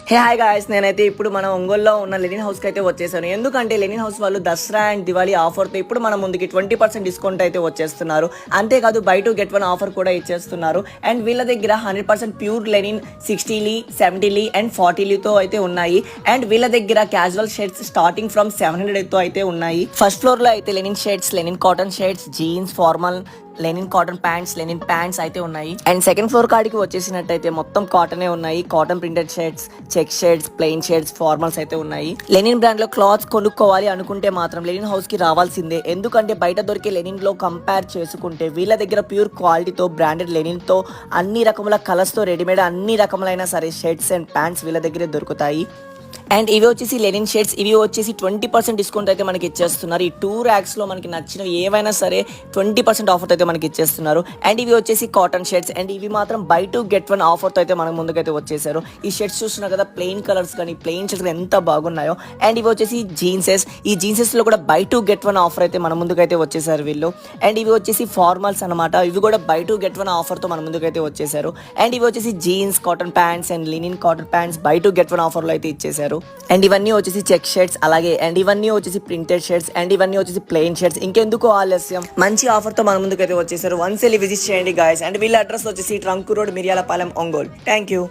Hey hi guys, నేనైతే ఇప్పుడు మన ఒంగోలులో ఉన్న లెనిన్ హౌస్కి అయితే వచ్చేసాను. ఎందుకంటే లెనిన్ హౌస్ వాళ్ళు దసరా అండ్ దివాళీ ఆఫర్తో ఇప్పుడు మన ముందుకి 20% డిస్కౌంట్ అయితే వచ్చేస్తున్నారు. అంతేకాదు బై 2 get 1 ఆఫర్ కూడా ఇచ్చేస్తున్నారు. అండ్ వీళ్ళ దగ్గర 100% pure linen 60ly 70ly and 40lyతో అయితే ఉన్నాయి. అండ్ వీళ్ళ దగ్గర క్యాజువల్ షర్ట్స్ స్టార్టింగ్ ఫ్రమ్ 700తో అయితే ఉన్నాయి. ఫస్ట్ ఫ్లోర్ లో అయితే linen shirts, linen cotton shirts, jeans, formal, linen cotton pants, linen pants అయితే ఉన్నాయి. అండ్ సెకండ్ ఫ్లోర్ కాడికి వచ్చేసినట్టయితే మొత్తం కాటనే ఉన్నాయి. Cotton printed shirts, check shirts, plain shirts, formals అయితే ఉన్నాయి. లెనిన్ బ్రాండ్ లో క్లాత్స్ కొనుక్కోవాలి అనుకుంటే మాత్రం లెనిన్ హౌస్ కి రావాల్సిందే. ఎందుకంటే బయట దొరికే లెనిన్ లో కంపేర్ చేసుకుంటే వీళ్ళ దగ్గర ప్యూర్ క్వాలిటీతో, బ్రాండెడ్ లెనిన్ తో, అన్ని రకముల కలర్స్ తో రెడీమేడ్ అన్ని రకములైన సరే షర్ట్స్ అండ్ ప్యాంట్స్ వీళ్ళ దగ్గరే దొరుకుతాయి. అండ్ ఇవి వచ్చేసి లెనిన్ షర్ట్స్, ఇవి వచ్చేసి 20% డిస్కౌంట్ అయితే మనకి ఇచ్చేస్తున్నారు. ఈ 2 racks లో మనకి నచ్చినవి ఏవైనా సరే 20% ఆఫర్ అయితే మనకి ఇచ్చేస్తున్నారు. అండ్ ఇవి వచ్చేసి కాటన్ షర్ట్స్, అండ్ ఇవి మాత్రం బై 2 get 1 ఆఫర్తో అయితే మనకు ముందుకైతే వచ్చేసారు. ఈ షర్ట్స్ చూస్తున్నారు కదా, ప్లెయిన్ కలర్స్ కానీ ప్లెయిన్ షర్ట్స్ ఎంత బాగున్నాయో. అండ్ ఇవి వచ్చేసి జీన్సెస్, ఈ జీన్సెస్ లో కూడా బై 2 get 1 ఆఫర్ అయితే మన ముందుకైతే వచ్చేసారు వీళ్ళు. అండ్ ఇవి వచ్చేసి ఫార్మల్స్ అనమాట, ఇవి కూడా బై 2 get 1 ఆఫర్తో మన ముందుకైతే వచ్చేసారు. అండ్ ఇవి వచ్చేసి jeans, cotton pants and linen cotton pants by 2 get 1 ఆఫర్లో అయితే ఇచ్చేసారు. అండ్ ఇవన్నీ వచ్చేసి చెక్ షర్ట్స్, అలాగే అండ్ ఇవన్నీ వచ్చేసి ప్రింటెడ్ షర్ట్స్, అండ్ ఇవన్నీ వచ్చేసి ప్లెయిన్ షర్ట్స్. ఇంకెందుకు ఆలస్యం, మంచి ఆఫర్ తో మన ముందుకైతే వచ్చేసారు. వన్స్ వెళ్ళి విజిట్ చేయండి గాయస్. అండ్ వీళ్ళ అడ్రస్ వచ్చేసి trunk road, Miryalapalem, Ongole. Thank you.